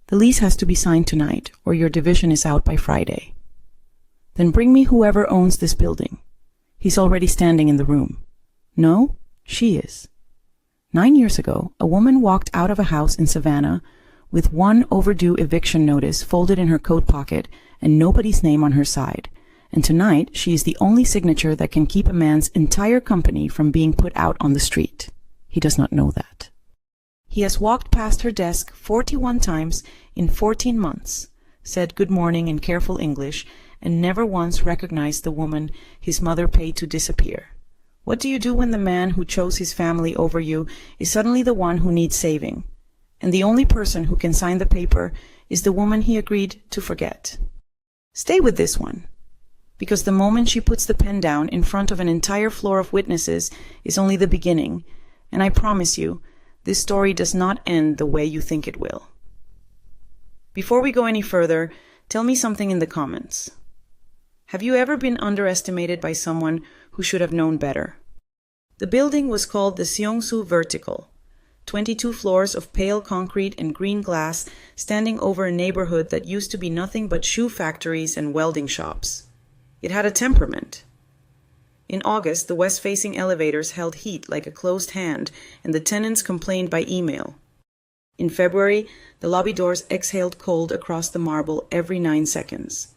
The lease has to be signed tonight, or your division is out by Friday. Then bring me whoever owns this building. He's already standing in the room. No, she is. 9 years ago, a woman walked out of a house in Savannah with one overdue eviction notice folded in her coat pocket and nobody's name on her side. And tonight, she is the only signature that can keep a man's entire company from being put out on the street. He does not know that. He has walked past her desk 41 times in 14 months, said good morning in careful English, and never once recognized the woman his mother paid to disappear. What do you do when the man who chose his family over you is suddenly the one who needs saving, and the only person who can sign the paper is the woman he agreed to forget? Stay with this one, because the moment she puts the pen down in front of an entire floor of witnesses is only the beginning, and I promise you, this story does not end the way you think it will. Before we go any further, tell me something in the comments. Have you ever been underestimated by someone who should have known better? The building was called the Seoul Vertical, 22 floors of pale concrete and green glass standing over a neighborhood that used to be nothing but shoe factories and welding shops. It had a temperament. In August, the west-facing elevators held heat like a closed hand, and the tenants complained by email. In February, the lobby doors exhaled cold across the marble every 9 seconds.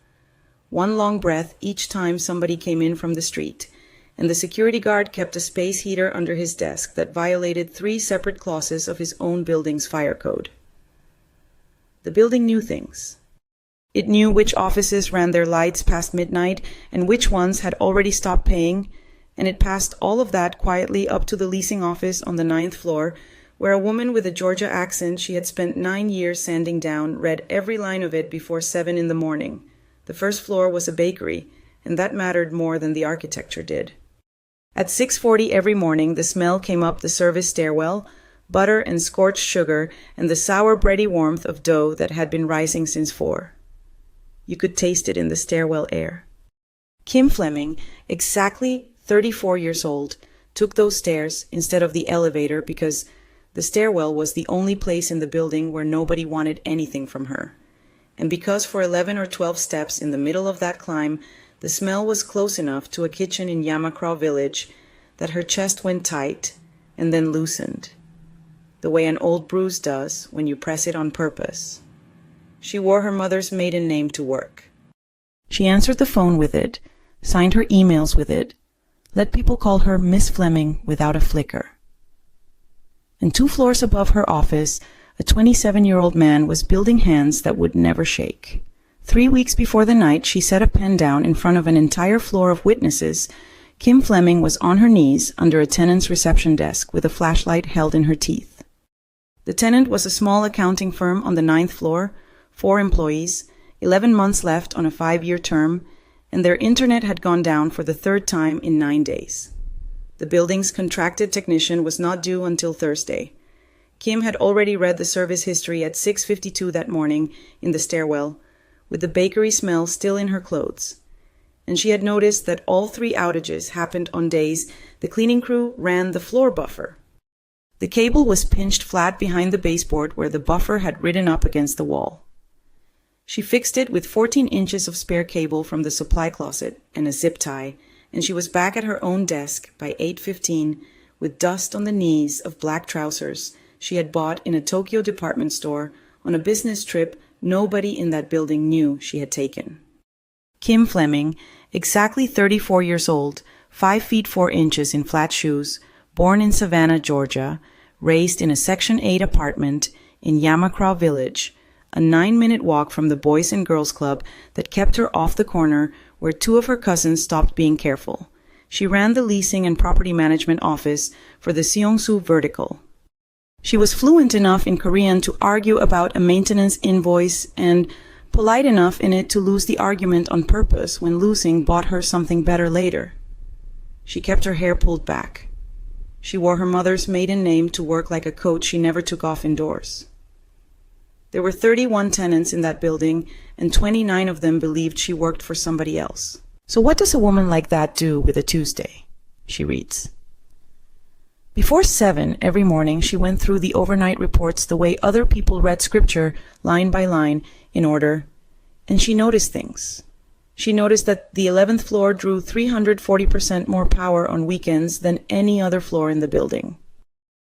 One long breath each time somebody came in from the street, and the security guard kept a space heater under his desk that violated 3 separate clauses of his own building's fire code. The building knew things. It knew which offices ran their lights past midnight and which ones had already stopped paying, and it passed all of that quietly up to the leasing office on the 9th floor, where a woman with a Georgia accent she had spent 9 years sanding down read every line of it before 7 in the morning. The first floor was a bakery, and that mattered more than the architecture did. At 6:40 every morning, the smell came up the service stairwell, butter and scorched sugar and the sour bready warmth of dough that had been rising since 4. You could taste it in the stairwell air. Kim Fleming, exactly 34 years old, took those stairs instead of the elevator because the stairwell was the only place in the building where nobody wanted anything from her. And because for 11 or 12 steps in the middle of that climb, the smell was close enough to a kitchen in Yamacraw Village that her chest went tight and then loosened, the way an old bruise does when you press it on purpose. She wore her mother's maiden name to work. She answered the phone with it, signed her emails with it, let people call her Miss Fleming without a flicker. And 2 floors above her office, a 27-year-old man was building hands that would never shake. 3 weeks before the night she set a pen down in front of an entire floor of witnesses, Kim Fleming was on her knees under a tenant's reception desk with a flashlight held in her teeth. The tenant was a small accounting firm on the 9th floor, 4 employees, 11 months left on a 5-year term, and their internet had gone down for the 3rd time in 9 days. The building's contracted technician was not due until Thursday. Kim had already read the service history at 6:52 that morning in the stairwell, with the bakery smell still in her clothes. And she had noticed that all 3 outages happened on days the cleaning crew ran the floor buffer. The cable was pinched flat behind the baseboard where the buffer had ridden up against the wall. She fixed it with 14 inches of spare cable from the supply closet and a zip tie, and she was back at her own desk by 8:15 with dust on the knees of black trousers she had bought in a Tokyo department store on a business trip nobody in that building knew she had taken. Kim Fleming, exactly 34 years old, 5 feet 4 inches in flat shoes, born in Savannah, Georgia, raised in a Section 8 apartment in Yamacraw Village, a 9-minute walk from the Boys and Girls Club that kept her off the corner where 2 of her cousins stopped being careful. She ran the leasing and property management office for the Seoul Vertical. She was fluent enough in Korean to argue about a maintenance invoice and polite enough in it to lose the argument on purpose when losing bought her something better later. She kept her hair pulled back. She wore her mother's maiden name to work like a coat she never took off indoors. There were 31 tenants in that building, and 29 of them believed she worked for somebody else. So what does a woman like that do with a Tuesday? She reads. Before 7 every morning, she went through the overnight reports the way other people read scripture, line by line, in order, and she noticed things. She noticed that the 11th floor drew 340% more power on weekends than any other floor in the building.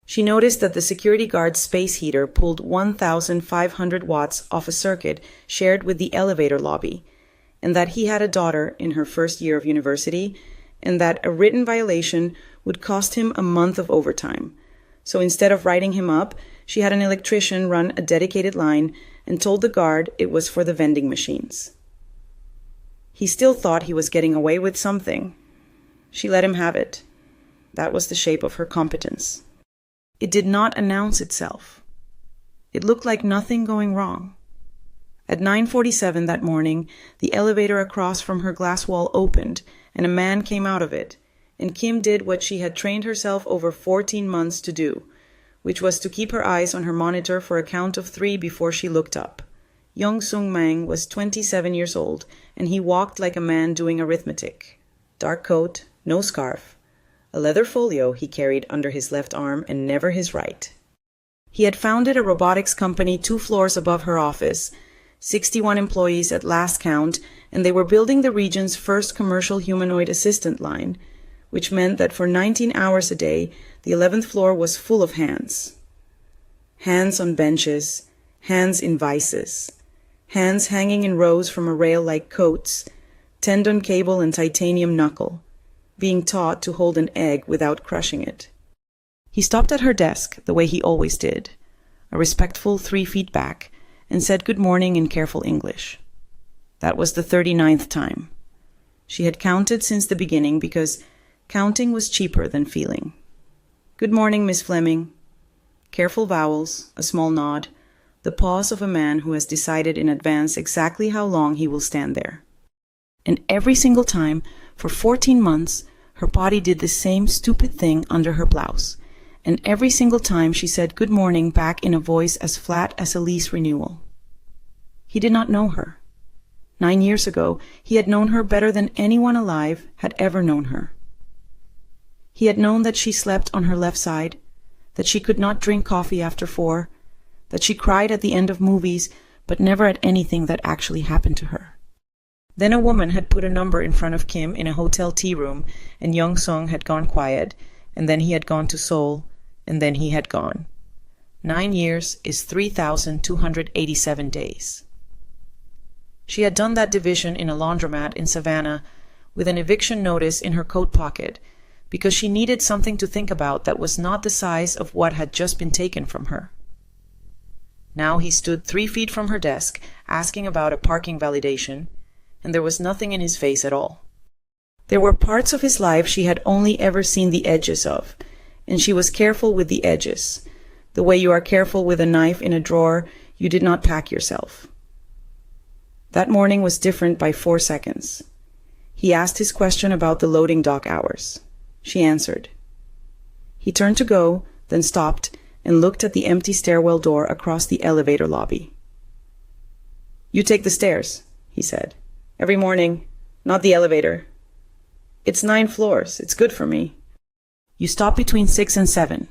She noticed that the security guard's space heater pulled 1,500 watts off a circuit shared with the elevator lobby, and that he had a daughter in her first year of university, and that a written violation would cost him a month of overtime. So instead of writing him up, she had an electrician run a dedicated line and told the guard it was for the vending machines. He still thought he was getting away with something. She let him have it. That was the shape of her competence. It did not announce itself. It looked like nothing going wrong. At 9:47 that morning, the elevator across from her glass wall opened, and a man came out of it, and Kim did what she had trained herself over 14 months to do, which was to keep her eyes on her monitor for a count of 3 before she looked up. Young-sung was 27 years old, and he walked like a man doing arithmetic. Dark coat, no scarf. A leather folio he carried under his left arm and never his right. He had founded a robotics company 2 floors above her office, 61 employees at last count, and they were building the region's first commercial humanoid assistant line, which meant that for 19 hours a day, the 11th floor was full of hands. Hands on benches, hands in vices, hands hanging in rows from a rail like coats, tendon cable and titanium knuckle, being taught to hold an egg without crushing it. He stopped at her desk the way he always did, a respectful 3 feet back, and said good morning in careful English. That was the 39th time. She had counted since the beginning because counting was cheaper than feeling. Good morning, Miss Fleming. Careful vowels, a small nod, the pause of a man who has decided in advance exactly how long he will stand there. And every single time, for 14 months, her body did the same stupid thing under her blouse, and every single time she said good morning back in a voice as flat as a lease renewal. He did not know her. 9 years ago, he had known her better than anyone alive had ever known her. He had known that she slept on her left side, that she could not drink coffee after 4, that she cried at the end of movies, but never at anything that actually happened to her. Then a woman had put a number in front of Kim in a hotel tea room, and Young-sung had gone quiet, and then he had gone to Seoul, and then he had gone. 9 years is 3,287 days. She had done that division in a laundromat in Savannah with an eviction notice in her coat pocket because she needed something to think about that was not the size of what had just been taken from her. Now he stood 3 feet from her desk asking about a parking validation, and there was nothing in his face at all. There were parts of his life she had only ever seen the edges of, and she was careful with the edges. The way you are careful with a knife in a drawer you did not pack yourself. That morning was different by 4 seconds. He asked his question about the loading dock hours. She answered. He turned to go, then stopped, and looked at the empty stairwell door across the elevator lobby. You take the stairs, he said. Every morning, not the elevator. It's 9 floors. It's good for me. You stop between 6 and 7.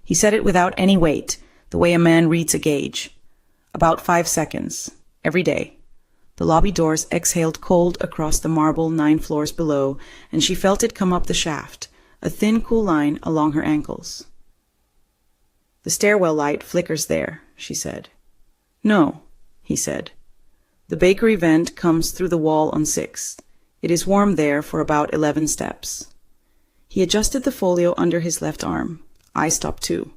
He said it without any weight, the way a man reads a gauge. About 5 seconds. Every day. The lobby doors exhaled cold across the marble 9 floors below, and she felt it come up the shaft, a thin, cool line along her ankles. The stairwell light flickers there, she said. No, he said. The bakery vent comes through the wall on 6th. It is warm there for about 11 steps. He adjusted the folio under his left arm. I stopped too.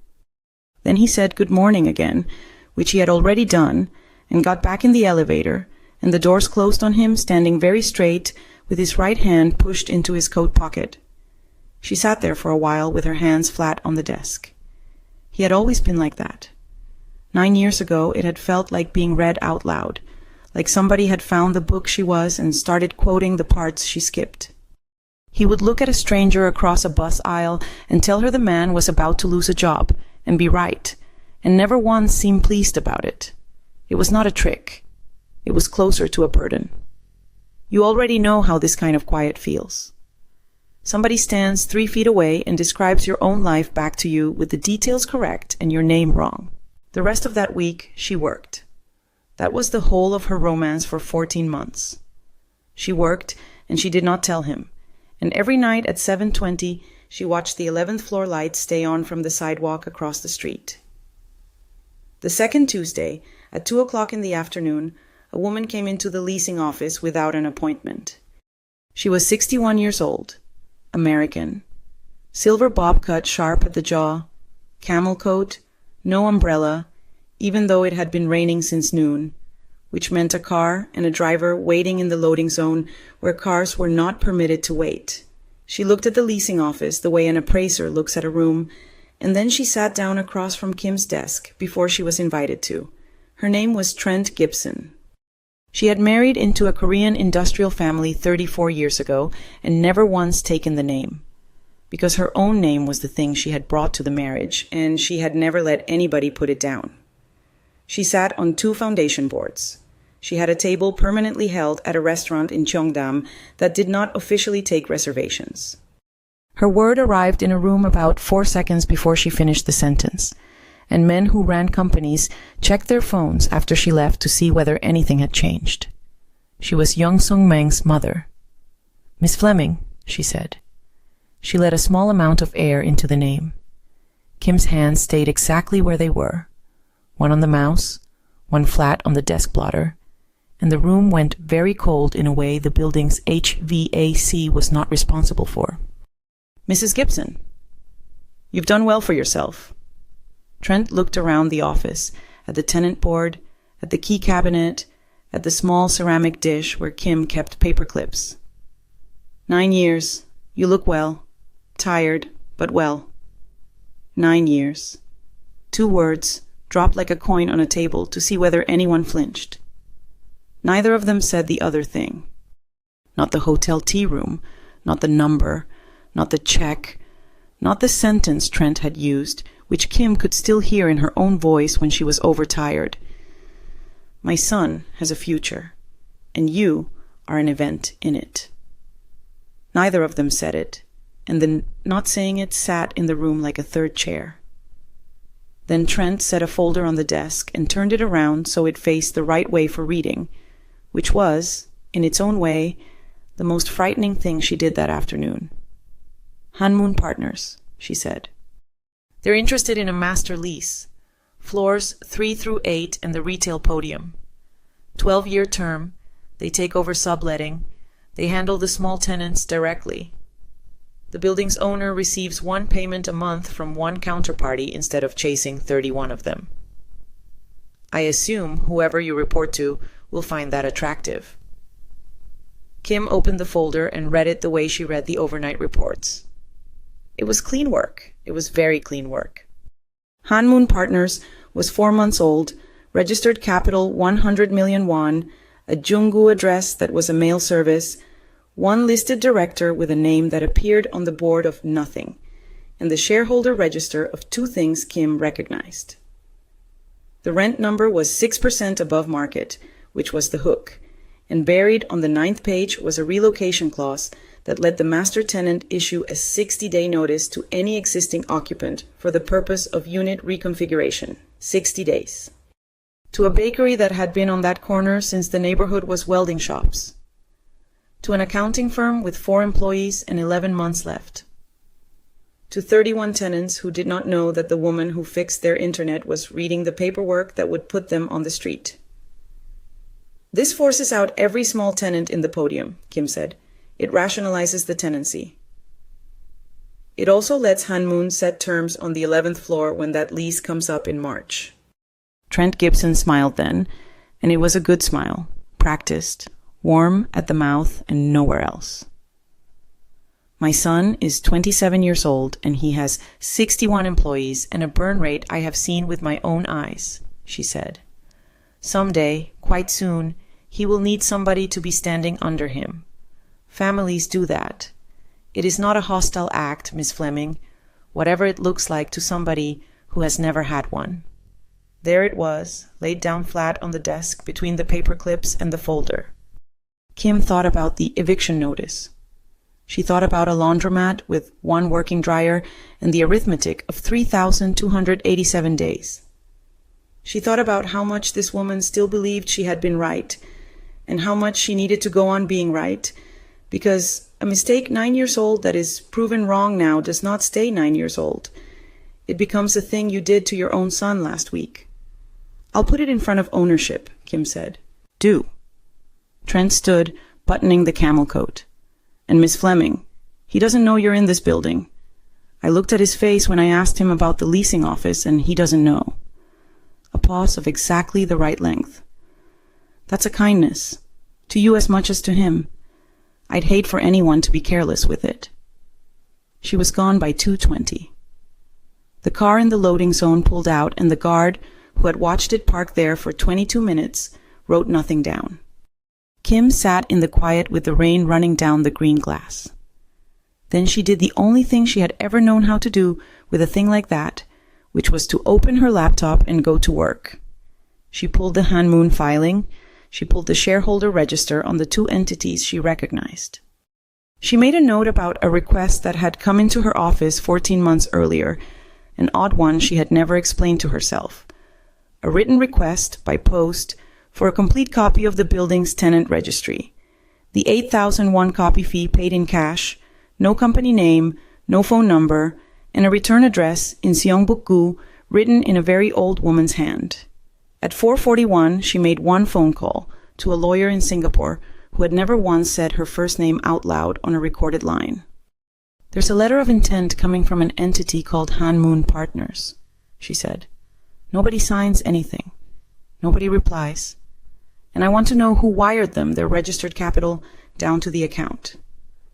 Then he said good morning again, which he had already done, and got back in the elevator, and the doors closed on him, standing very straight, with his right hand pushed into his coat pocket. She sat there for a while with her hands flat on the desk. He had always been like that. 9 years ago, it had felt like being read out loud, like somebody had found the book she was and started quoting the parts she skipped. He would look at a stranger across a bus aisle and tell her the man was about to lose a job, and be right, and never once seem pleased about it. It was not a trick. It was closer to a burden. You already know how this kind of quiet feels. Somebody stands 3 feet away and describes your own life back to you with the details correct and your name wrong. The rest of that week, she worked. That was the whole of her romance for 14 months. She worked, and she did not tell him. And every night at 7:20, she watched the 11th floor lights stay on from the sidewalk across the street. The second Tuesday, at 2 o'clock in the afternoon, a woman came into the leasing office without an appointment. She was 61 years old, American, silver bob cut sharp at the jaw, camel coat, no umbrella, even though it had been raining since noon, which meant a car and a driver waiting in the loading zone where cars were not permitted to wait. She looked at the leasing office the way an appraiser looks at a room, and then she sat down across from Kim's desk before she was invited to. Her name was Trent Gibson. She had married into a Korean industrial family 34 years ago and never once taken the name, because her own name was the thing she had brought to the marriage, and she had never let anybody put it down. She sat on 2 foundation boards. She had a table permanently held at a restaurant in Cheongdam that did not officially take reservations. Her word arrived in a room about 4 seconds before she finished the sentence, and men who ran companies checked their phones after she left to see whether anything had changed. She was Young Sung-meng's mother. "Miss Fleming," she said. She let a small amount of air into the name. Kim's hands stayed exactly where they were, one on the mouse, one flat on the desk blotter, and the room went very cold in a way the building's HVAC was not responsible for. "Mrs. Gibson, you've done well for yourself." Trent looked around the office, at the tenant board, at the key cabinet, at the small ceramic dish where Kim kept paper clips. 9 years. You look well. Tired, but well. 9 years. 2 words, dropped like a coin on a table to see whether anyone flinched. Neither of them said the other thing. Not the hotel tea room, not the number, not the check, not the sentence Trent had used, which Kim could still hear in her own voice when she was overtired. "My son has a future, and you are an event in it." Neither of them said it, and the not saying it sat in the room like a third chair. Then Trent set a folder on the desk and turned it around so it faced the right way for reading, which was, in its own way, the most frightening thing she did that afternoon. "Hanmoon Partners," she said. "They're interested in a master lease, floors 3 through 8 and the retail podium. 12-year term, they take over subletting, they handle the small tenants directly. The building's owner receives 1 payment a month from 1 counterparty instead of chasing 31 of them. I assume whoever you report to will find that attractive." Kim opened the folder and read it the way she read the overnight reports. It was clean work. It was very clean work. Hanmoon Partners was 4 months old, registered capital 100 million won, a Junggu address that was a mail service, 1 listed director with a name that appeared on the board of nothing, and the shareholder register of 2 things Kim recognized. The rent number was 6% above market, which was the hook, and buried on the 9th page was a relocation clause that let the master tenant issue a 60-day notice to any existing occupant for the purpose of unit reconfiguration. 60 days. To a bakery that had been on that corner since the neighborhood was welding shops. To an accounting firm with 4 employees and 11 months left. To 31 tenants who did not know that the woman who fixed their internet was reading the paperwork that would put them on the street. "This forces out every small tenant in the podium," Kim said. "It rationalizes the tenancy. It also lets Hanmoon set terms on the 11th floor when that lease comes up in March." Trent Gibson smiled then, and it was a good smile, practiced, warm at the mouth and nowhere else. "My son is 27 years old, and he has 61 employees and a burn rate I have seen with my own eyes," she said. "Someday, quite soon, he will need somebody to be standing under him. Families do that. It is not a hostile act, Miss Fleming, whatever it looks like to somebody who has never had one." There it was, laid down flat on the desk between the paper clips and the folder. Kim thought about the eviction notice. She thought about a laundromat with one working dryer and the arithmetic of 3,287 days. She thought about how much this woman still believed she had been right, and how much she needed to go on being right, because a mistake 9 years old that is proven wrong now does not stay 9 years old. It becomes a thing you did to your own son last week. I'll put it in front of ownership, Kim said. Do. Trent stood, buttoning the camel coat. And Miss Fleming, he doesn't know you're in this building. I looked at his face when I asked him about the leasing office, and he doesn't know. A pause of exactly the right length. That's a kindness, to you as much as to him. I'd hate for anyone to be careless with it. She was gone by 2:20. The car in the loading zone pulled out, and the guard, who had watched it parked there for 22 minutes, wrote nothing down. Kim sat in the quiet with the rain running down the green glass. Then she did the only thing she had ever known how to do with a thing like that, which was to open her laptop and go to work. She pulled the Hanmoon filing. She pulled the shareholder register on the two entities she recognized. She made a note about a request that had come into her office 14 months earlier, an odd one she had never explained to herself. A written request, by post, for a complete copy of the building's tenant registry. The 8,001 copy fee paid in cash, no company name, no phone number, and a return address in Seongbuk-gu written in a very old woman's hand. At 4:41, she made one phone call to a lawyer in Singapore who had never once said her first name out loud on a recorded line. There's a letter of intent coming from an entity called Hanmoon Partners, she said. Nobody signs anything. Nobody replies. And I want to know who wired them their registered capital down to the account.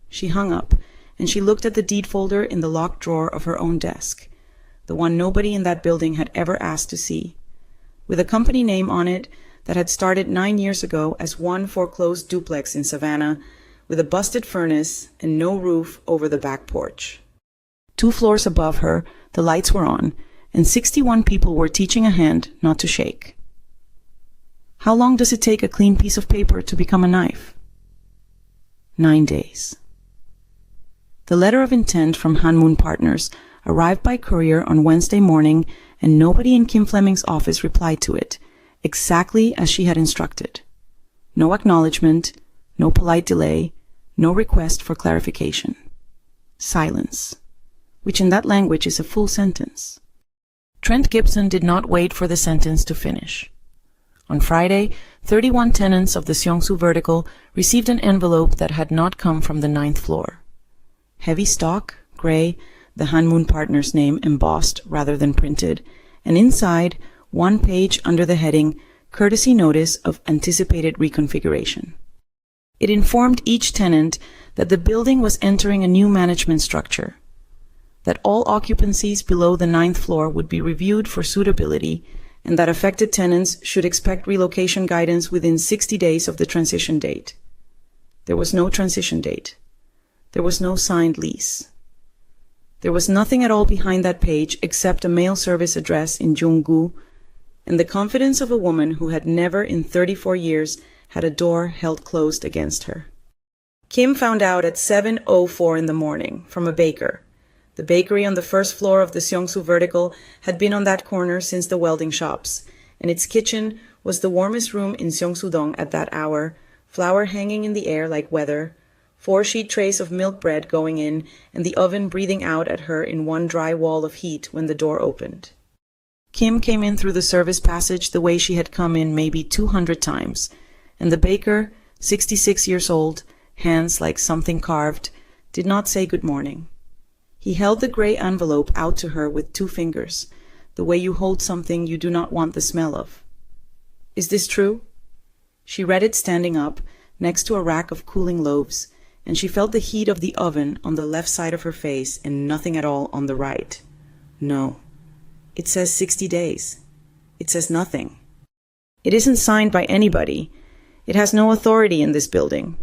She hung up, and she looked at the deed folder in the locked drawer of her own desk, the one nobody in that building had ever asked to see, with a company name on it that had started 9 years ago as one foreclosed duplex in Savannah, with a busted furnace and no roof over the back porch. 2 floors above her, the lights were on, and 61 people were teaching a hand not to shake. How long does it take a clean piece of paper to become a knife? 9 days. The letter of intent from Hanmoon Partners arrived by courier on Wednesday morning, and nobody in Kim Fleming's office replied to it, exactly as she had instructed. No acknowledgement, no polite delay, no request for clarification. Silence, which in that language is a full sentence. Trent Gibson did not wait for the sentence to finish. On Friday, 31 tenants of the Seongsu vertical received an envelope that had not come from the 9th floor. Heavy stock, gray, the Hanmoon Partners name embossed rather than printed, and inside, 1 page under the heading, Courtesy Notice of Anticipated Reconfiguration. It informed each tenant that the building was entering a new management structure, that all occupancies below the 9th floor would be reviewed for suitability, and that affected tenants should expect relocation guidance within 60 days of the transition date. There was no transition date. There was no signed lease. There was nothing at all behind that page except a mail service address in Junggu and the confidence of a woman who had never in 34 years had a door held closed against her. Kim found out at 7:04 in the morning from a baker. The bakery on the first floor of the Seongsu vertical had been on that corner since the welding shops, and its kitchen was the warmest room in Seongsu-dong at that hour, flour hanging in the air like weather, 4-sheet trays of milk bread going in, and the oven breathing out at her in one dry wall of heat when the door opened. Kim came in through the service passage the way she had come in maybe 200 times, and the baker, 66 years old, hands like something carved, did not say good morning. He held the gray envelope out to her with 2 fingers, the way you hold something you do not want the smell of. Is this true? She read it standing up, next to a rack of cooling loaves, and she felt the heat of the oven on the left side of her face and nothing at all on the right. No. It says 60 days. It says nothing. It isn't signed by anybody. It has no authority in this building.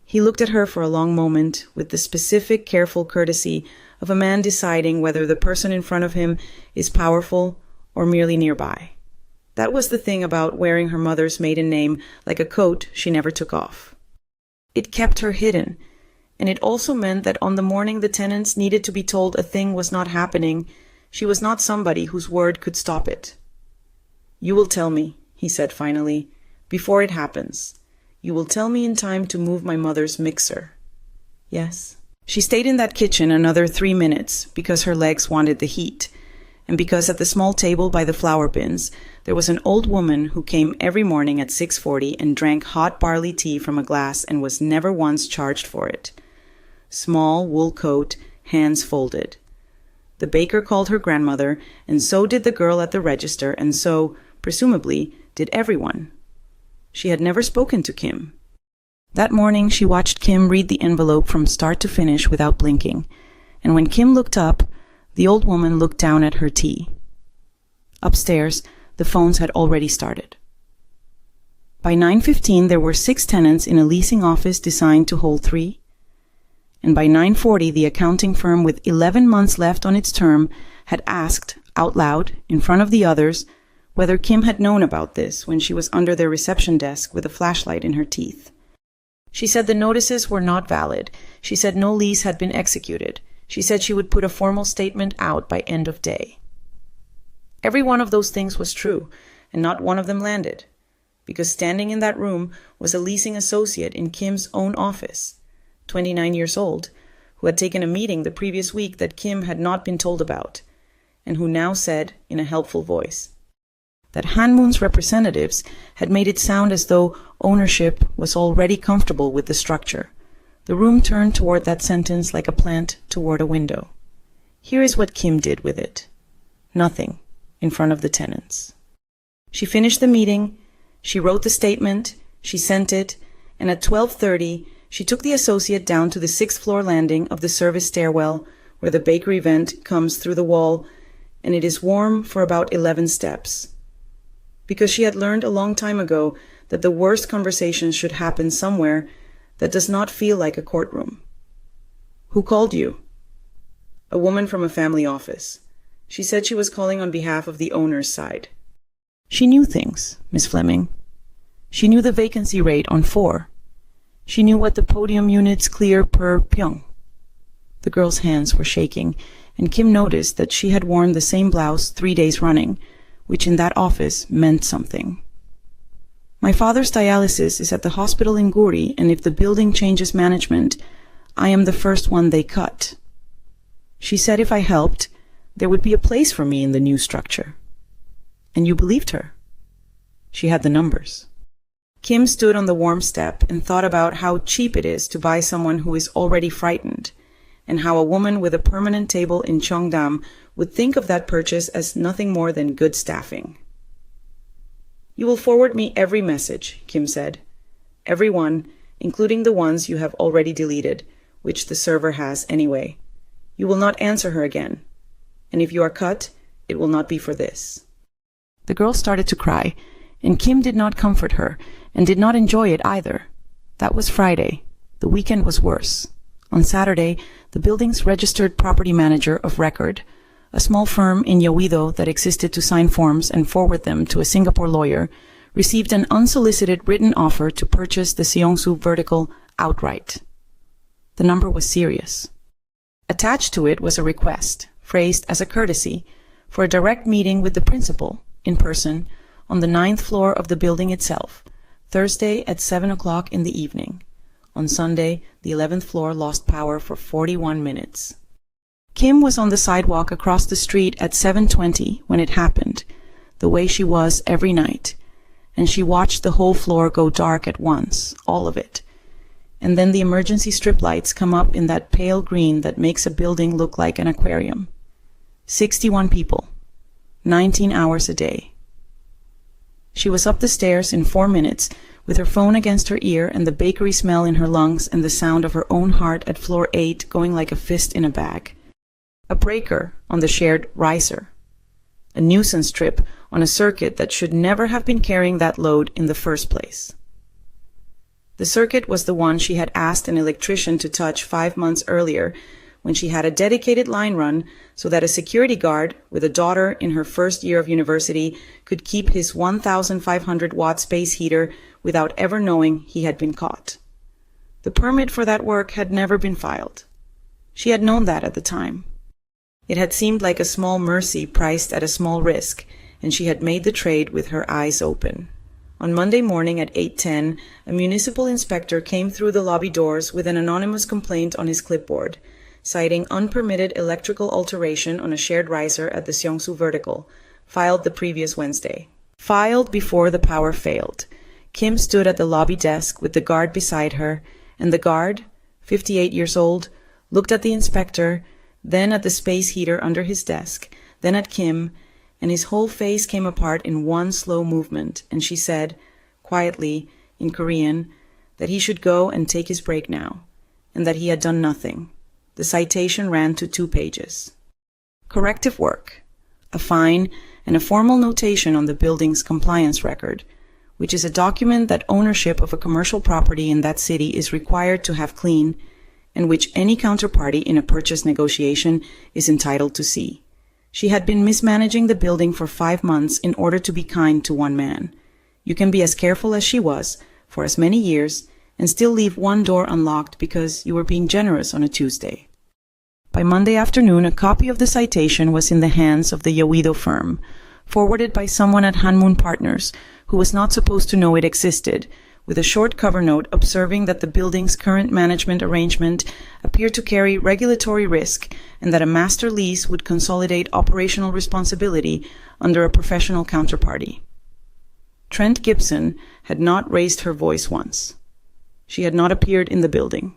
He looked at her for a long moment with the specific, careful courtesy of a man deciding whether the person in front of him is powerful or merely nearby. That was the thing about wearing her mother's maiden name like a coat she never took off. It kept her hidden. And it also meant that on the morning the tenants needed to be told a thing was not happening, she was not somebody whose word could stop it. "You will tell me," he said finally, "before it happens. You will tell me in time to move my mother's mixer." "Yes." She stayed in that kitchen another 3 minutes because her legs wanted the heat, and because at the small table by the flower bins there was an old woman who came every morning at 6:40 and drank hot barley tea from a glass and was never once charged for it. Small wool coat, hands folded. The baker called her grandmother, and so did the girl at the register, and so, presumably, did everyone. She had never spoken to Kim. That morning she watched Kim read the envelope from start to finish without blinking, and when Kim looked up, the old woman looked down at her tea. Upstairs, the phones had already started. By 9:15 there were 6 tenants in a leasing office designed to hold 3, and by 9:40 the accounting firm with 11 months left on its term had asked, out loud, in front of the others, whether Kim had known about this when she was under their reception desk with a flashlight in her teeth. She said the notices were not valid. She said no lease had been executed. She said she would put a formal statement out by end of day. Every one of those things was true, and not one of them landed, because standing in that room was a leasing associate in Kim's own office, 29 years old, who had taken a meeting the previous week that Kim had not been told about, and who now said, in a helpful voice, that Hanmoon's representatives had made it sound as though ownership was already comfortable with the structure. The room turned toward that sentence like a plant toward a window. Here is what Kim did with it. Nothing, in front of the tenants. She finished the meeting, she wrote the statement, she sent it, and at 12:30, she took the associate down to the 6th-floor landing of the service stairwell, where the bakery vent comes through the wall, and it is warm for about 11 steps. Because she had learned a long time ago that the worst conversations should happen somewhere that does not feel like a courtroom. "Who called you?" "A woman from a family office. She said she was calling on behalf of the owner's side." She knew things, Miss Fleming. She knew the vacancy rate on 4. She knew what the podium units clear per pyong. The girl's hands were shaking, and Kim noticed that she had worn the same blouse 3 days running, which in that office meant something. "My father's dialysis is at the hospital in Guri, and if the building changes management, I am the first one they cut. She said if I helped, there would be a place for me in the new structure." "And you believed her?" "She had the numbers." Kim stood on the warm step and thought about how cheap it is to buy someone who is already frightened, and how a woman with a permanent table in Cheongdam would think of that purchase as nothing more than good staffing. "You will forward me every message," Kim said. "Every one, including the ones you have already deleted, which the server has anyway. You will not answer her again. And if you are cut, it will not be for this." The girl started to cry, and Kim did not comfort her, and did not enjoy it either. That was Friday. The weekend was worse. On Saturday, the building's registered property manager of record, a small firm in Yeouido that existed to sign forms and forward them to a Singapore lawyer, received an unsolicited written offer to purchase the Seongsu vertical outright. The number was serious. Attached to it was a request, phrased as a courtesy, for a direct meeting with the principal, in person, on the 9th floor of the building itself, Thursday at 7 o'clock in the evening. On Sunday, the 11th floor lost power for 41 minutes. Kim was on the sidewalk across the street at 7:20 when it happened, the way she was every night, and she watched the whole floor go dark at once, all of it. And then the emergency strip lights come up in that pale green that makes a building look like an aquarium. 61 people, 19 hours a day. She was up the stairs in 4 minutes, with her phone against her ear and the bakery smell in her lungs and the sound of her own heart at floor 8 going like a fist in a bag. A breaker on the shared riser. A nuisance trip on a circuit that should never have been carrying that load in the first place. The circuit was the one she had asked an electrician to touch 5 months earlier, when she had a dedicated line run so that a security guard with a daughter in her first year of university could keep his 1,500-watt space heater without ever knowing he had been caught. The permit for that work had never been filed. She had known that at the time. It had seemed like a small mercy priced at a small risk, and she had made the trade with her eyes open. On Monday morning at 8:10, a municipal inspector came through the lobby doors with an anonymous complaint on his clipboard, citing unpermitted electrical alteration on a shared riser at the Seongsu vertical, filed the previous Wednesday. Filed before the power failed. Kim stood at the lobby desk with the guard beside her, and the guard, 58 years old, looked at the inspector, then at the space heater under his desk, then at Kim, and his whole face came apart in one slow movement, and she said, quietly, in Korean, that he should go and take his break now, and that he had done nothing. The citation ran to 2 pages. Corrective work, a fine, and a formal notation on the building's compliance record, which is a document that ownership of a commercial property in that city is required to have clean, and which any counterparty in a purchase negotiation is entitled to see. She had been mismanaging the building for 5 months in order to be kind to one man. You can be as careful as she was for as many years and still leave one door unlocked because you were being generous on a Tuesday. By Monday afternoon, a copy of the citation was in the hands of the Yoido firm, forwarded by someone at Hanmun Partners, who was not supposed to know it existed, with a short cover note observing that the building's current management arrangement appeared to carry regulatory risk and that a master lease would consolidate operational responsibility under a professional counterparty. Trent Gibson had not raised her voice once. She had not appeared in the building.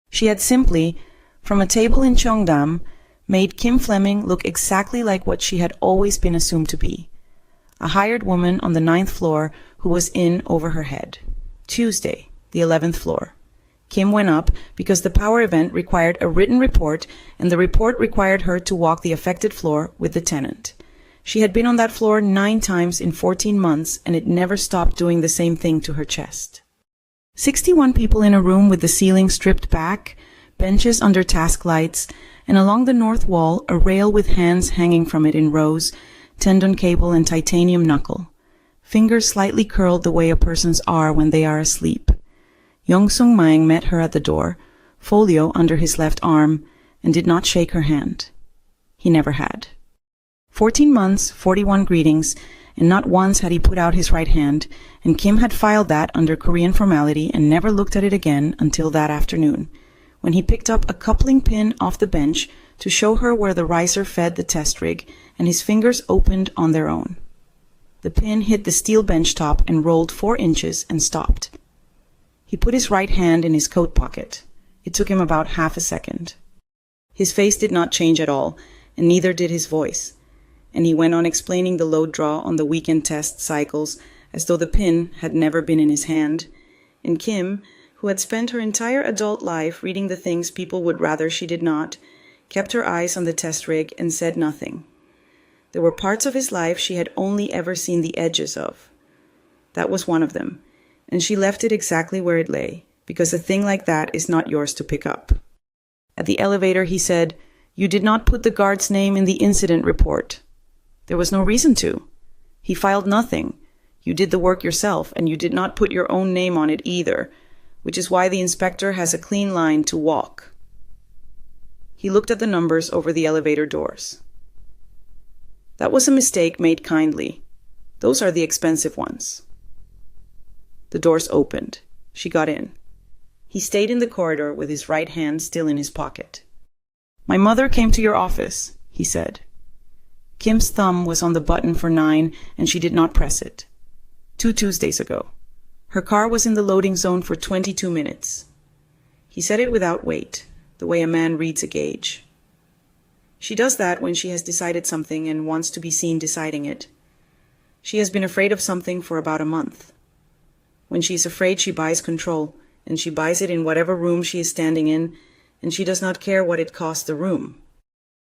She had simply, from a table in Cheongdam, made Kim Fleming look exactly like what she had always been assumed to be, a hired woman on the 9th floor who was in over her head. Tuesday, the 11th floor. Kim went up because the power event required a written report, and the report required her to walk the affected floor with the tenant. She had been on that floor 9 times in 14 months, and it never stopped doing the same thing to her chest. 61 people in a room with the ceiling stripped back, benches under task lights, and along the north wall a rail with hands hanging from it in rows, tendon cable and titanium knuckle. Fingers slightly curled the way a person's are when they are asleep. Young Sung Mang met her at the door, folio under his left arm, and did not shake her hand. He never had. 14 months, 41 greetings, and not once had he put out his right hand, and Kim had filed that under Korean formality and never looked at it again until that afternoon, when he picked up a coupling pin off the bench to show her where the riser fed the test rig, and his fingers opened on their own. The pin hit the steel bench top and rolled 4 inches and stopped. He put his right hand in his coat pocket. It took him about half a second. His face did not change at all, and neither did his voice, and he went on explaining the load draw on the weekend test cycles as though the pin had never been in his hand, and Kim, who had spent her entire adult life reading the things people would rather she did not, kept her eyes on the test rig and said nothing. There were parts of his life she had only ever seen the edges of. That was one of them, and she left it exactly where it lay, because a thing like that is not yours to pick up. At the elevator he said, "You did not put the guard's name in the incident report." There was no reason to. He filed nothing. You did the work yourself, and you did not put your own name on it either, which is why the inspector has a clean line to walk. He looked at the numbers over the elevator doors. That was a mistake made kindly. Those are the expensive ones. The doors opened. She got in. He stayed in the corridor with his right hand still in his pocket. "My mother came to your office," he said. Kim's thumb was on the button for 9, and she did not press it. 2 Tuesdays ago. Her car was in the loading zone for 22 minutes. He said it without weight, the way a man reads a gauge. She does that when she has decided something and wants to be seen deciding it. She has been afraid of something for about a month. When she is afraid, she buys control, and she buys it in whatever room she is standing in, and she does not care what it costs the room.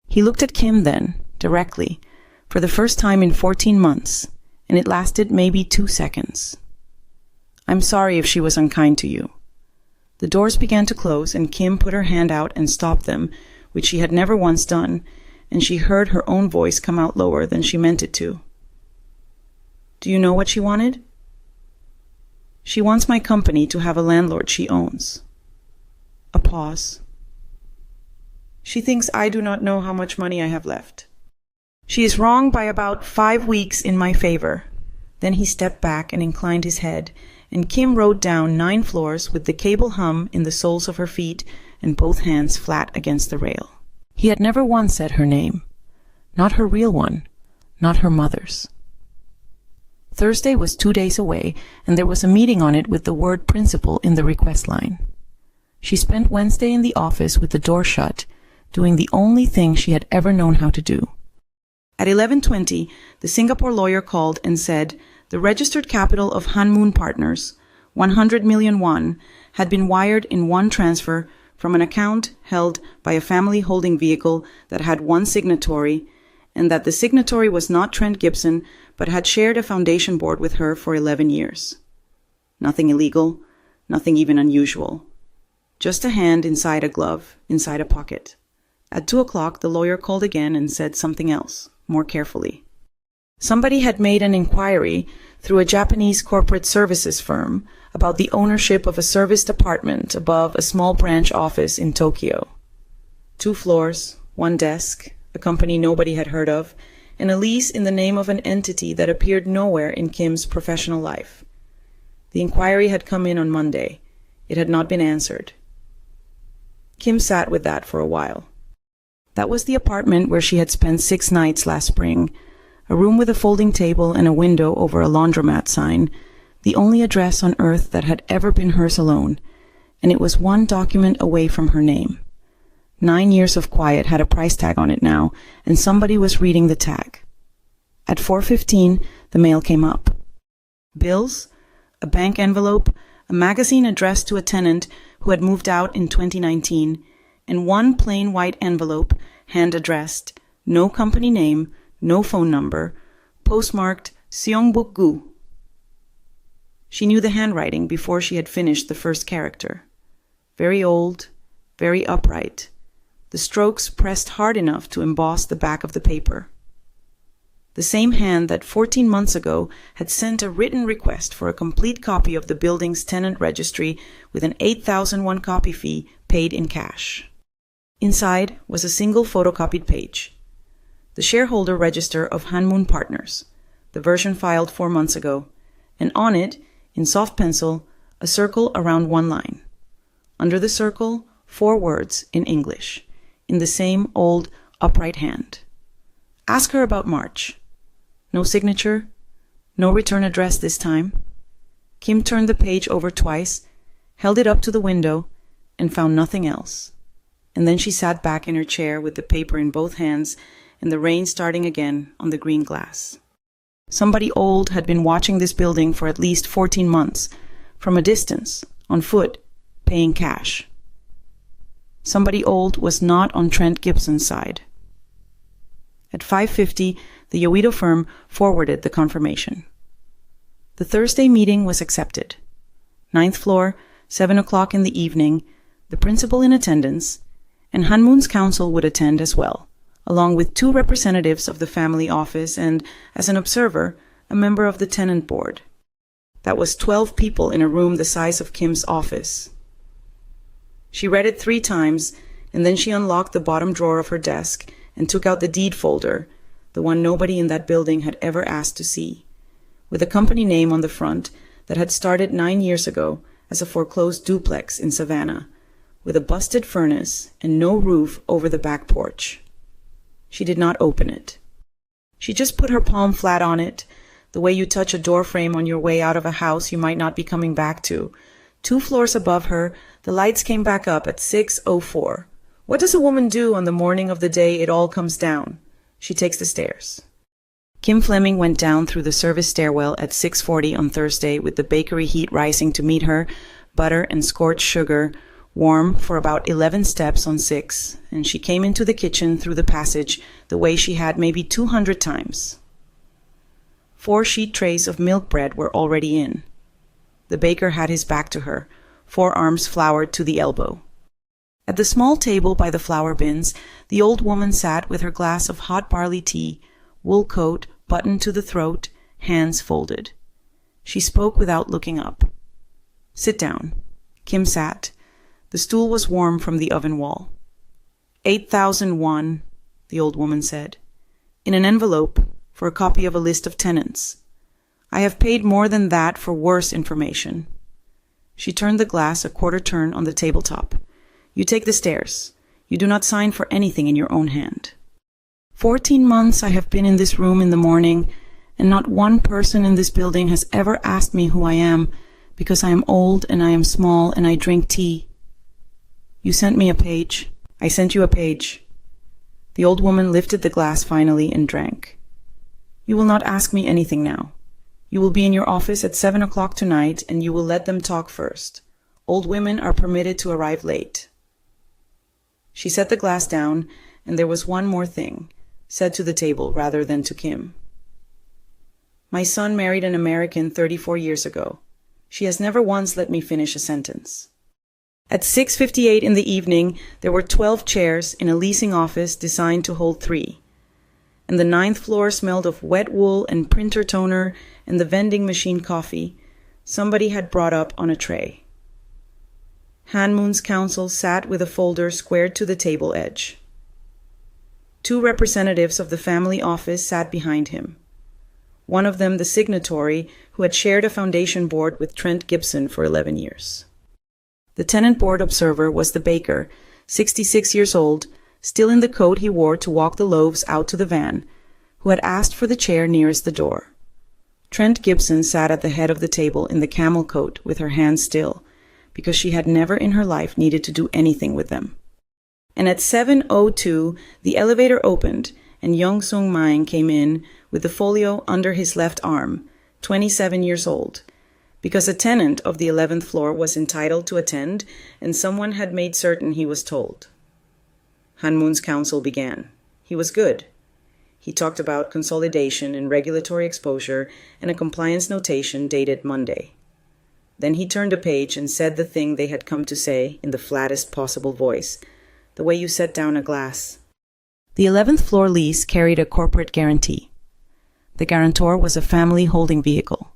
He looked at Kim then, directly, for the first time in 14 months, and it lasted maybe 2 seconds. "I'm sorry if she was unkind to you." The doors began to close, and Kim put her hand out and stopped them, which she had never once done, and she heard her own voice come out lower than she meant it to. "Do you know what she wanted?" "She wants my company to have a landlord she owns." pause. She thinks I do not know how much money I have left. She is wrong by about 5 weeks in my favor. Then he stepped back and inclined his head, and Kim rode down 9 floors with the cable hum in the soles of her feet and both hands flat against the rail. He had never once said her name. Not her real one. Not her mother's. Thursday was 2 days away, and there was a meeting on it with the word principal in the request line. She spent Wednesday in the office with the door shut, doing the only thing she had ever known how to do. At 11:20, the Singapore lawyer called and said the registered capital of Hannam-dong Partners, 100 million won, had been wired in one transfer from an account held by a family holding vehicle that had one signatory, and that the signatory was not Trent Gibson, but had shared a foundation board with her for 11 years. Nothing illegal, nothing even unusual. Just a hand inside a glove, inside a pocket. At 2 o'clock, the lawyer called again and said something else, more carefully. Somebody had made an inquiry through a Japanese corporate services firm about the ownership of a service department above a small branch office in Tokyo. 2 floors, 1 desk, a company nobody had heard of, and a lease in the name of an entity that appeared nowhere in Kim's professional life. The inquiry had come in on Monday. It had not been answered. Kim sat with that for a while. That was the apartment where she had spent 6 nights last spring, a room with a folding table and a window over a laundromat sign, the only address on earth that had ever been hers alone, and it was 1 document away from her name. 9 years of quiet had a price tag on it now, and somebody was reading the tag. At 4:15, the mail came up. Bills, a bank envelope, a magazine addressed to a tenant who had moved out in 2019, and 1 plain white envelope, hand-addressed, no company name, no phone number, postmarked Seongbuk-gu. She knew the handwriting before she had finished the first character. Very old, very upright. The strokes pressed hard enough to emboss the back of the paper. The same hand that 14 months ago had sent a written request for a complete copy of the building's tenant registry with an 8,001 copy fee paid in cash. Inside was a single photocopied page. The shareholder register of Hannam-dong Partners, the version filed 4 months ago, and on it, in soft pencil, a circle around 1 line. Under the circle, 4 words in English, in the same old, upright hand. Ask her about March. No signature, no return address this time. Kim turned the page over twice, held it up to the window, and found nothing else. And then she sat back in her chair with the paper in both hands and the rain starting again on the green glass. Somebody old had been watching this building for at least 14 months, from a distance, on foot, paying cash. Somebody old was not on Trent Gibson's side. At 5:50, the Yoido firm forwarded the confirmation. The Thursday meeting was accepted. 9th floor, 7 o'clock in the evening, the principal in attendance, and Hannam-dong's counsel would attend as well, along with 2 representatives of the family office and, as an observer, a member of the tenant board. That was 12 people in a room the size of Kim's office. She read it 3 times, and then she unlocked the bottom drawer of her desk and took out the deed folder, the one nobody in that building had ever asked to see, with a company name on the front that had started 9 years ago as a foreclosed duplex in Savannah, with a busted furnace and no roof over the back porch. She did not open it. She just put her palm flat on it, the way you touch a door frame on your way out of a house you might not be coming back to. 2 floors above her, the lights came back up at 6:04. What does a woman do on the morning of the day it all comes down? She takes the stairs. Kim Fleming went down through the service stairwell at 6:40 on Thursday with the bakery heat rising to meet her, butter and scorched sugar, warm for about 11 steps on 6, and she came into the kitchen through the passage the way she had maybe 200 times. 4 sheet trays of milk bread were already in. The baker had his back to her, forearms floured to the elbow. At the small table by the flour bins, the old woman sat with her glass of hot barley tea, wool coat buttoned to the throat, hands folded. She spoke without looking up. "Sit down." Kim sat. The stool was warm from the oven wall. 8,000 won, the old woman said, in an envelope for a copy of a list of tenants. I have paid more than that for worse information. She turned the glass a quarter turn on the tabletop. You take the stairs. You do not sign for anything in your own hand. 14 months I have been in this room in the morning, and not one person in this building has ever asked me who I am, because I am old and I am small and I drink tea. You sent me a page. I sent you a page. The old woman lifted the glass finally and drank. You will not ask me anything now. You will be in your office at 7 o'clock tonight, and you will let them talk first. Old women are permitted to arrive late. She set the glass down, and there was one more thing, said to the table rather than to Kim. My son married an American 34 years ago. She has never once let me finish a sentence. At 6:58 in the evening, there were 12 chairs in a leasing office designed to hold 3. And the 9th floor smelled of wet wool and printer toner and the vending machine coffee somebody had brought up on a tray. Han-moon's counsel sat with a folder squared to the table edge. 2 representatives of the family office sat behind him. One of them the signatory who had shared a foundation board with Trent Gibson for 11 years. The tenant board observer was the baker, 66 years old, still in the coat he wore to walk the loaves out to the van, who had asked for the chair nearest the door. Trent Gibson sat at the head of the table in the camel coat with her hands still, because she had never in her life needed to do anything with them. And at 7:02, the elevator opened, and Young-sung Maing came in with the folio under his left arm, 27 years old, because a tenant of the 11th floor was entitled to attend, and someone had made certain he was told. Han-moon's counsel began. He was good. He talked about consolidation and regulatory exposure and a compliance notation dated Monday. Then he turned a page and said the thing they had come to say in the flattest possible voice, the way you set down a glass. The 11th floor lease carried a corporate guarantee. The guarantor was a family holding vehicle.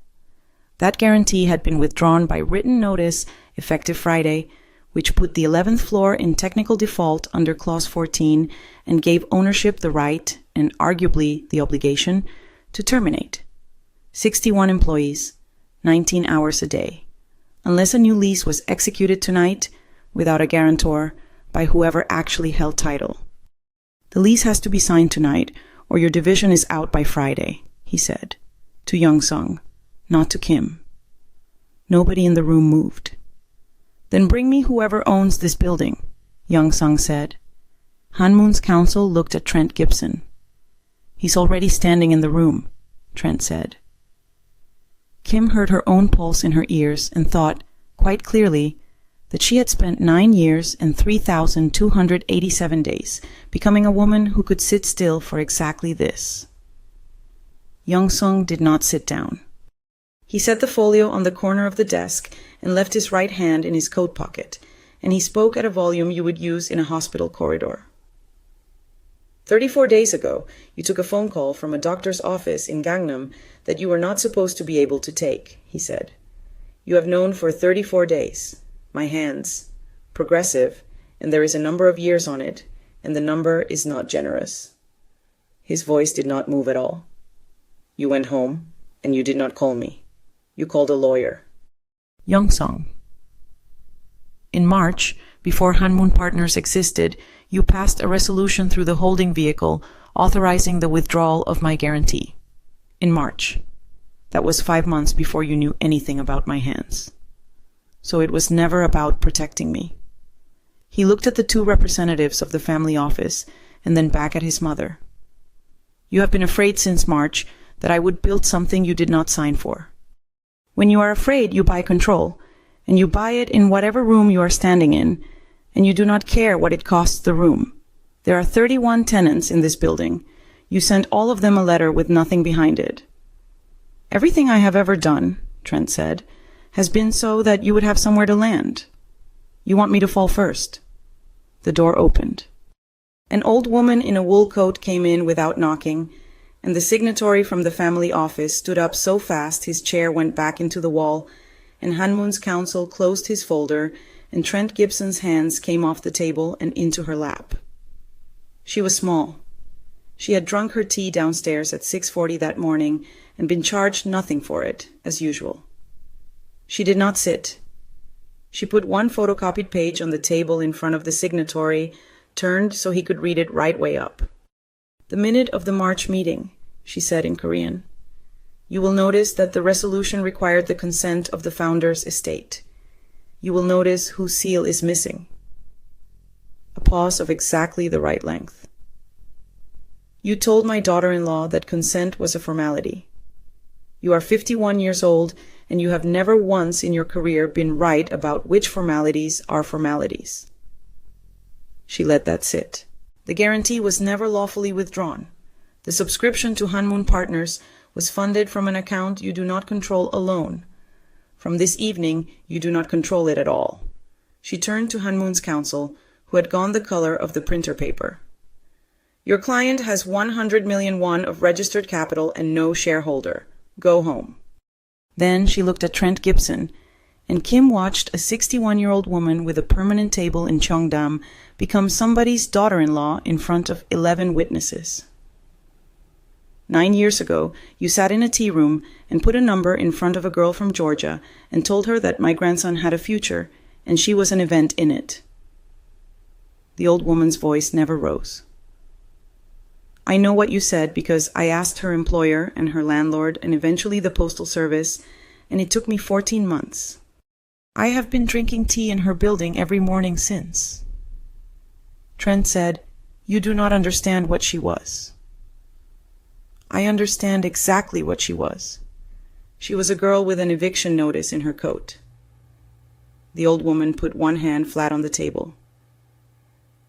That guarantee had been withdrawn by written notice effective Friday, which put the 11th floor in technical default under Clause 14 and gave ownership the right, and arguably the obligation, to terminate. 61 employees, 19 hours a day, unless a new lease was executed tonight, without a guarantor, by whoever actually held title. The lease has to be signed tonight, or your division is out by Friday, he said, to Young-sung, not to Kim. Nobody in the room moved. Then bring me whoever owns this building, Young-sung said. Han-moon's counsel looked at Trent Gibson. He's already standing in the room, Trent said. Kim heard her own pulse in her ears and thought, quite clearly, that she had spent 9 years and 3,287 days becoming a woman who could sit still for exactly this. Young-sung did not sit down. He set the folio on the corner of the desk and left his right hand in his coat pocket, and he spoke at a volume you would use in a hospital corridor. 34 days ago, you took a phone call from a doctor's office in Gangnam that you were not supposed to be able to take, he said. You have known for 34 days. My hands. Progressive, and there is a number of years on it, and the number is not generous. His voice did not move at all. You went home, and you did not call me. You called a lawyer. Young-sung. In March, before Han-moon Partners existed, you passed a resolution through the holding vehicle authorizing the withdrawal of my guarantee. In March. That was 5 months before you knew anything about my hands. So it was never about protecting me. He looked at the 2 representatives of the family office and then back at his mother. You have been afraid since March that I would build something you did not sign for. When you are afraid, you buy control, and you buy it in whatever room you are standing in, and you do not care what it costs the room. There are 31 tenants in this building. You sent all of them a letter with nothing behind it. Everything I have ever done, Trent said, has been so that you would have somewhere to land. You want me to fall first. The door opened. An old woman in a wool coat came in without knocking, and the signatory from the family office stood up so fast his chair went back into the wall, and Han-moon's counsel closed his folder and Trent Gibson's hands came off the table and into her lap. She was small. She had drunk her tea downstairs at 6:40 that morning and been charged nothing for it, as usual. She did not sit. She put one photocopied page on the table in front of the signatory, turned so he could read it right way up. "The minute of the March meeting," she said in Korean. "You will notice that the resolution required the consent of the founder's estate. You will notice whose seal is missing." A pause of exactly the right length. "You told my daughter-in-law that consent was a formality. You are 51 years old, and you have never once in your career been right about which formalities are formalities." She let that sit. The guarantee was never lawfully withdrawn. The subscription to Hanmoon Partners was funded from an account you do not control alone. From this evening, you do not control it at all. She turned to Hanmoon's counsel, who had gone the color of the printer paper. "Your client has 100 million won of registered capital and no shareholder. Go home." Then she looked at Trent Gibson, and Kim watched a 61-year-old woman with a permanent table in Cheongdam become somebody's daughter-in-law in front of 11 witnesses. 9 years ago, you sat in a tea room and put a number in front of a girl from Georgia and told her that my grandson had a future, and she was an event in it. The old woman's voice never rose. "I know what you said because I asked her employer and her landlord and eventually the postal service, and it took me 14 months. I have been drinking tea in her building every morning since." Trent said, "You do not understand what she was." "I understand exactly what she was. She was a girl with an eviction notice in her coat." The old woman put one hand flat on the table.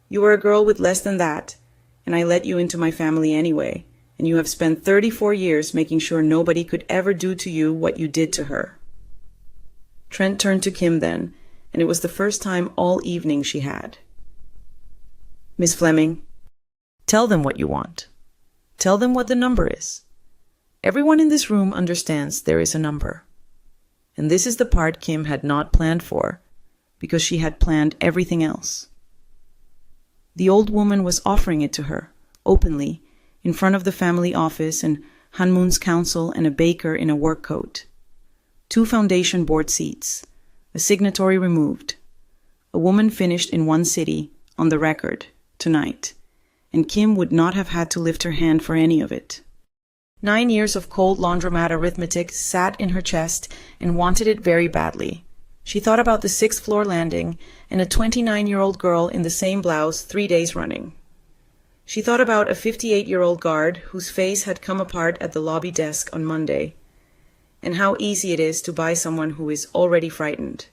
"You were a girl with less than that, and I let you into my family anyway, and you have spent 34 years making sure nobody could ever do to you what you did to her." Trent turned to Kim then, and it was the first time all evening she had. "Miss Fleming, tell them what you want. Tell them what the number is. Everyone in this room understands there is a number. And this is the part Kim had not planned for, because she had planned everything else." The old woman was offering it to her, openly, in front of the family office and Hanmoon's counsel and a baker in a work coat. 2 foundation board seats, a signatory removed. A woman finished in one city, on the record, tonight, and Kim would not have had to lift her hand for any of it. 9 years of cold laundromat arithmetic sat in her chest and wanted it very badly. She thought about the 6th floor landing and a 29-year-old girl in the same blouse 3 days running. She thought about a 58-year-old guard whose face had come apart at the lobby desk on Monday, and how easy it is to buy someone who is already frightened,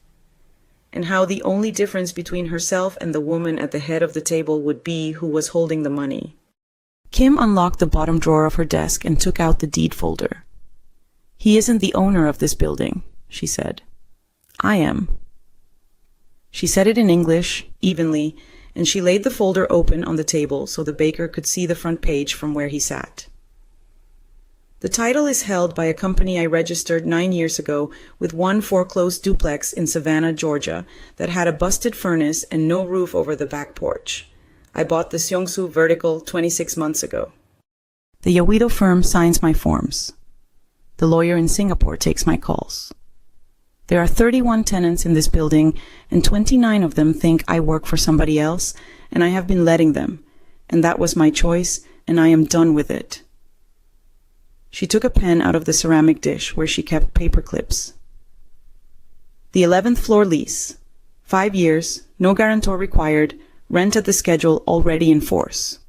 and how the only difference between herself and the woman at the head of the table would be who was holding the money. Kim unlocked the bottom drawer of her desk and took out the deed folder. "He isn't the owner of this building," she said. "I am." She said it in English, evenly, and she laid the folder open on the table so the baker could see the front page from where he sat. "The title is held by a company I registered 9 years ago with one foreclosed duplex in Savannah, Georgia, that had a busted furnace and no roof over the back porch. I bought the Seongsu vertical 26 months ago. The Yawido firm signs my forms. The lawyer in Singapore takes my calls. There are 31 tenants in this building, and 29 of them think I work for somebody else, and I have been letting them, and that was my choice, and I am done with it." She took a pen out of the ceramic dish where she kept paper clips. "The 11th floor lease. 5 years, no guarantor required, rent at the schedule already in force."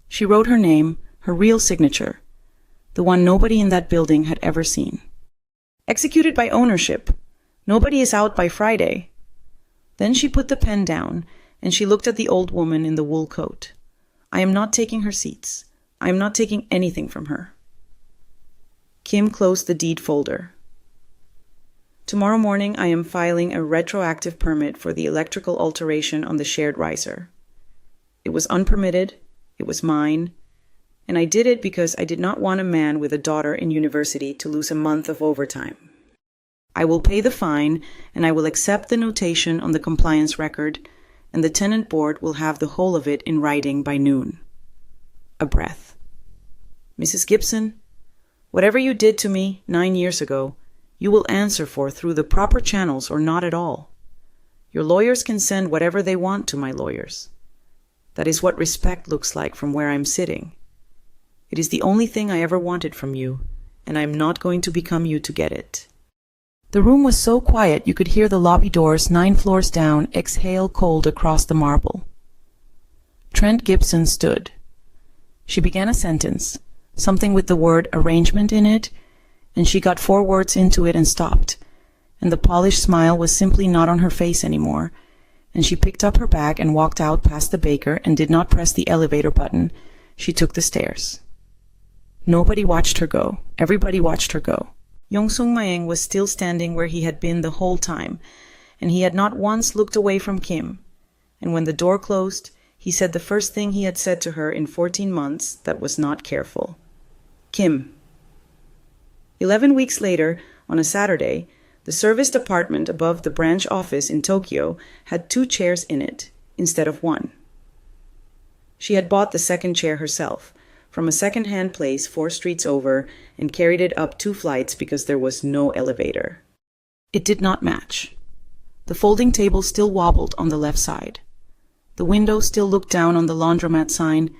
She wrote her name, her real signature, the one nobody in that building had ever seen. "Executed by ownership. Nobody is out by Friday." Then she put the pen down, and she looked at the old woman in the wool coat. "I am not taking her seats. I am not taking anything from her." Kim closed the deed folder. "Tomorrow morning I am filing a retroactive permit for the electrical alteration on the shared riser. It was unpermitted, it was mine, and I did it because I did not want a man with a daughter in university to lose a month of overtime." I will pay the fine, and I will accept the notation on the compliance record, and the tenant board will have the whole of it in writing by noon. A breath. Mrs. Gibson, whatever you did to me 9 years ago, you will answer for through the proper channels or not at all. Your lawyers can send whatever they want to my lawyers. That is what respect looks like from where I'm sitting. It is the only thing I ever wanted from you, and I'm not going to become you to get it. The room was so quiet you could hear the lobby doors 9 floors down exhale cold across the marble. Trent Gibson stood. She began a sentence, something with the word arrangement in it, and she got 4 words into it and stopped, and the polished smile was simply not on her face anymore, and she picked up her bag and walked out past the baker and did not press the elevator button. She took the stairs. Nobody watched her go. Everybody watched her go. Yong-sung-maeng was still standing where he had been the whole time, and he had not once looked away from Kim. And when the door closed, he said the first thing he had said to her in 14 months that was not careful. Kim. 11 weeks later, on a Saturday, the service department above the branch office in Tokyo had 2 chairs in it, instead of 1. She had bought the second chair herself, from a second-hand place 4 streets over, and carried it up 2 flights because there was no elevator. It did not match. The folding table still wobbled on the left side. The window still looked down on the laundromat sign,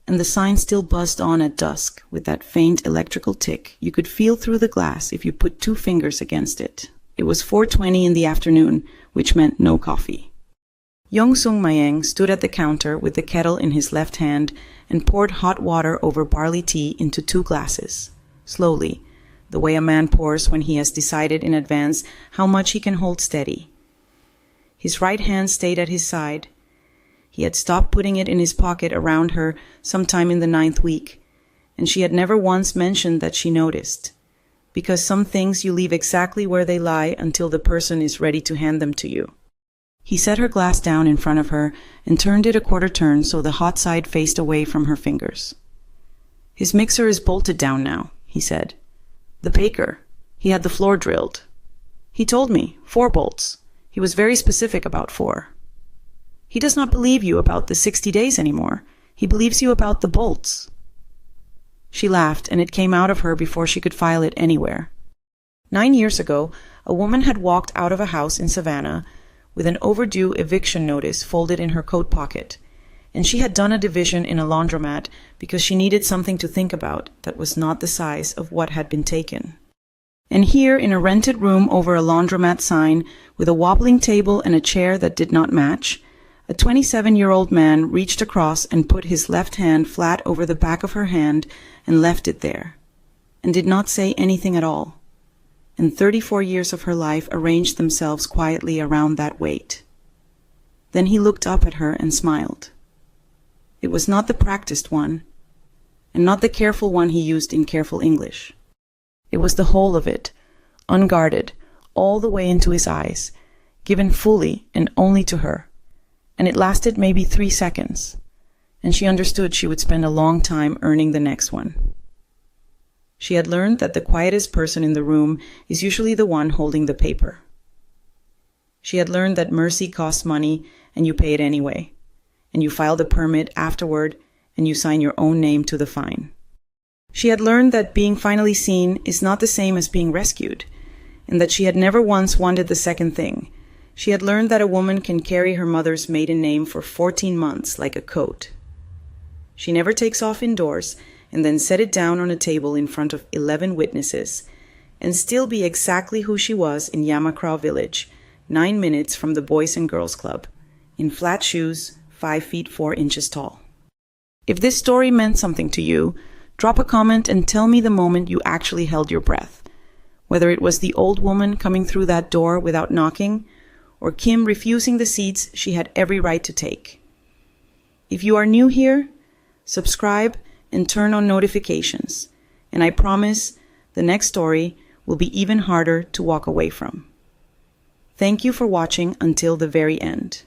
and the sign still buzzed on at dusk with that faint electrical tick you could feel through the glass if you put 2 fingers against it. It was 4:20 in the afternoon, which meant no coffee. Yong-sung-maeng stood at the counter with the kettle in his left hand and poured hot water over barley tea into 2 glasses, slowly, the way a man pours when he has decided in advance how much he can hold steady. His right hand stayed at his side. He had stopped putting it in his pocket around her sometime in the 9th week, and she had never once mentioned that she noticed, because some things you leave exactly where they lie until the person is ready to hand them to you. He set her glass down in front of her and turned it a quarter turn so the hot side faced away from her fingers. His mixer is bolted down now, he said. The baker, he had the floor drilled. He told me, 4 bolts. He was very specific about 4. He does not believe you about the 60 days anymore. He believes you about the bolts. She laughed, and it came out of her before she could file it anywhere. 9 years ago, a woman had walked out of a house in Savannah with an overdue eviction notice folded in her coat pocket, and she had done a division in a laundromat because she needed something to think about that was not the size of what had been taken. And here, in a rented room over a laundromat sign, with a wobbling table and a chair that did not match, a 27-year-old man reached across and put his left hand flat over the back of her hand and left it there, and did not say anything at all. And 34 years of her life arranged themselves quietly around that weight. Then he looked up at her and smiled. It was not the practiced one, and not the careful one he used in careful English. It was the whole of it, unguarded, all the way into his eyes, given fully and only to her. And it lasted maybe 3 seconds, and she understood she would spend a long time earning the next one. She had learned that the quietest person in the room is usually the one holding the paper. She had learned that mercy costs money, and you pay it anyway, and you file the permit afterward, and you sign your own name to the fine. She had learned that being finally seen is not the same as being rescued, and that she had never once wanted the second thing. She had learned that a woman can carry her mother's maiden name for 14 months like a coat. She never takes off indoors and then set it down on a table in front of 11 witnesses and still be exactly who she was in Yamakra village, 9 minutes from the Boys and Girls Club, in flat shoes, 5 feet 4 inches tall. If this story meant something to you, drop a comment and tell me the moment you actually held your breath, whether it was the old woman coming through that door without knocking, or Kim refusing the seats she had every right to take. If you are new here, subscribe and turn on notifications, and I promise the next story will be even harder to walk away from. Thank you for watching until the very end.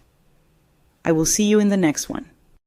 I will see you in the next one.